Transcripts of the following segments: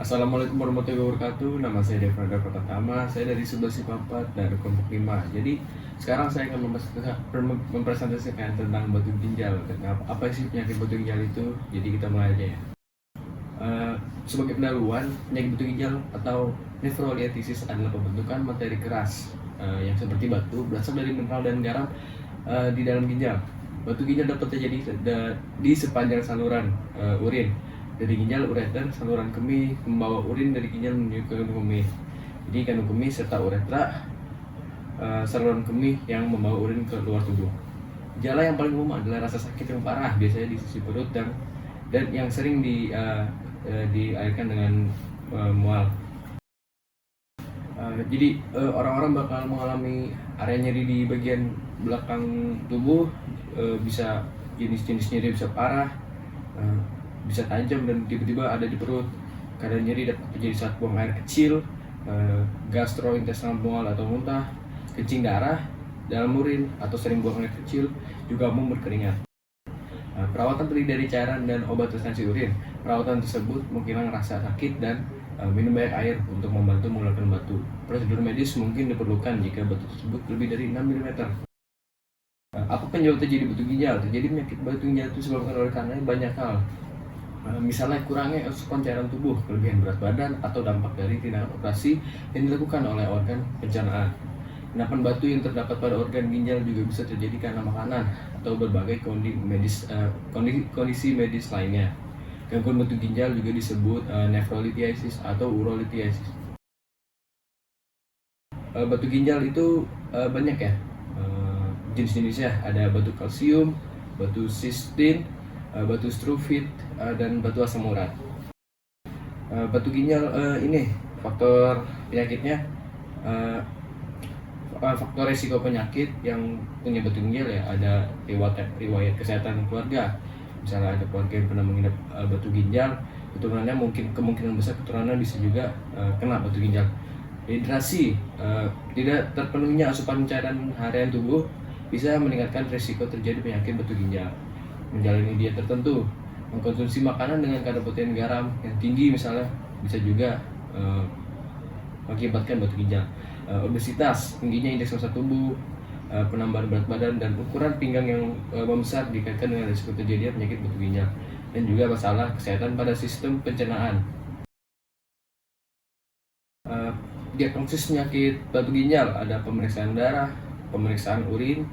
Assalamualaikum warahmatullahi wabarakatuh. Nama saya Devanda Pratama. Saya dari 11 dari kelompok 5. Jadi sekarang saya akan mempresentasikan tentang batu ginjal. Tentang apa sih penyakit batu ginjal itu? Jadi kita mulai aja ya. Sebagai pendahuluan, penyakit batu ginjal atau nefroliatisis adalah pembentukan materi keras yang seperti batu berasal dari mineral dan garam di dalam ginjal. Batu ginjal dapat terjadi di sepanjang saluran urin dari ginjal, ureter, saluran kemih membawa urin dari ginjal menuju ke kandung kemih. Jadi kandung kemih serta uretra, saluran kemih yang membawa urin ke luar tubuh. Gejala yang paling umum adalah rasa sakit yang parah, biasanya di sisi perut dan yang sering diairkan dengan mual. Jadi orang-orang bakal mengalami area nyeri di bagian belakang tubuh, bisa jenis-jenis nyeri bisa parah, bisa tajam dan tiba-tiba ada di perut. Kadang nyeri dapat terjadi saat buang air kecil, gastrointestinal mual atau muntah, kencing darah dalam urin atau sering buang air kecil, juga umum berkeringat. Perawatan terdiri dari cairan dan obat retensi urin. Perawatan tersebut menghilangkan rasa sakit dan minum banyak air untuk membantu mengeluarkan batu. Prosedur medis mungkin diperlukan jika batu tersebut lebih dari 6 mm. Apa penyebab terjadi batu ginjal? Terjadi penyakit batu ginjal itu disebabkan oleh karena banyak hal. Misalnya kurangnya asupan cairan tubuh, kelebihan berat badan, atau dampak dari tindakan operasi yang dilakukan oleh organ pencernaan. Endapan batu yang terdapat pada organ ginjal juga bisa terjadi karena makanan atau berbagai kondisi medis lainnya. Gangguan batu ginjal juga disebut nefrolithiasis atau urolithiasis. Batu ginjal itu banyak ya jenis-jenisnya, ada batu kalsium, batu sistin, batu struvit, dan batu asam urat. Batu ginjal ini faktor penyakitnya, faktor resiko penyakit yang punya batu ginjal ya, ada riwayat kesehatan keluarga. Misalnya ada keluarga yang pernah mengidap batu ginjal, keturunannya kemungkinan besar keturunannya bisa juga kena batu ginjal. Dehidrasi, tidak terpenuhinya asupan cairan harian tubuh bisa meningkatkan risiko terjadi penyakit batu ginjal. Menjalani diet tertentu, mengkonsumsi makanan dengan kadar protein garam yang tinggi misalnya bisa juga mengakibatkan batu ginjal. Obesitas, tingginya indeks massa tubuh, penambahan berat badan dan ukuran pinggang yang membesar dikaitkan dengan risiko terjadinya penyakit batu ginjal, dan juga masalah kesehatan pada sistem pencernaan. Diagnosis penyakit batu ginjal ada pemeriksaan darah, pemeriksaan urin,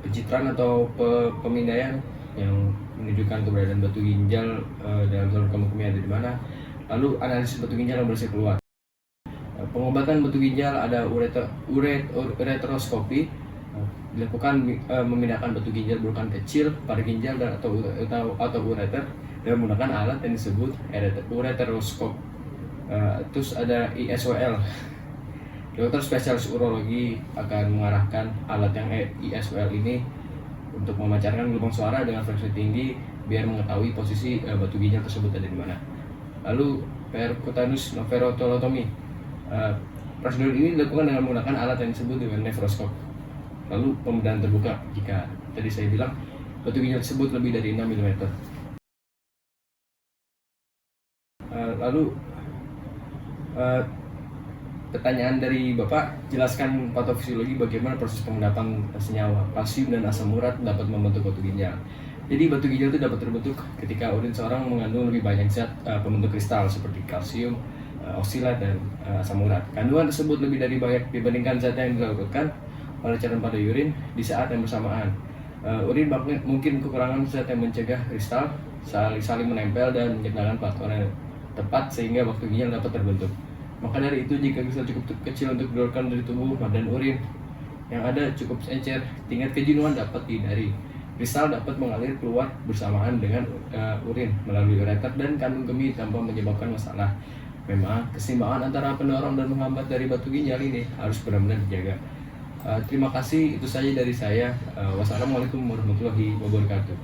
pencitraan atau pemindaian yang menunjukkan keberadaan batu ginjal dalam saluran kandung kemih ada di mana. Lalu analisis batu ginjal yang berhasil keluar. Pengobatan batu ginjal ada ureteroskopi, dilakukan memindahkan batu ginjal berukuran kecil pada ginjal dan atau ureter dengan menggunakan alat yang disebut ureteroskop. Terus ada ISWL. Dokter spesialis urologi akan mengarahkan alat yang ISWL ini untuk memancarkan gelombang suara dengan frekuensi tinggi biar mengetahui posisi batu ginjal tersebut ada di mana. Lalu percutaneous nephrotomy. Prosedur ini dilakukan dengan menggunakan alat yang disebut dengan nefroskop. Lalu pembedahan terbuka jika tadi saya bilang batu ginjal tersebut lebih dari 6 mm. Lalu pertanyaan dari Bapak, jelaskan patofisiologi bagaimana proses pengendapan senyawa kalsium dan asam urat dapat membentuk batu ginjal. Jadi batu ginjal itu dapat terbentuk ketika urin seorang mengandung lebih banyak zat pembentuk kristal seperti kalsium, oksilat, dan asam urat. Kandungan tersebut lebih dari banyak dibandingkan zat yang dilakukan oleh cairan pada urin di saat yang bersamaan. Urin mungkin kekurangan zat yang mencegah kristal saling menempel dan menciptakan faktor yang tepat sehingga batu ginjal dapat terbentuk. Maka dari itu, jika kristal cukup kecil untuk dikeluarkan dari tubuh dan urin yang ada cukup encer, tingkat kejenuhan dapat dihindari. Kristal dapat mengalir keluar bersamaan dengan urin melalui ureter dan kandung kemih tanpa menyebabkan masalah. Memang keseimbangan antara pendorong dan menghambat dari batu ginjal ini harus benar-benar dijaga. Terima kasih, itu saja dari saya. Wassalamualaikum warahmatullahi wabarakatuh.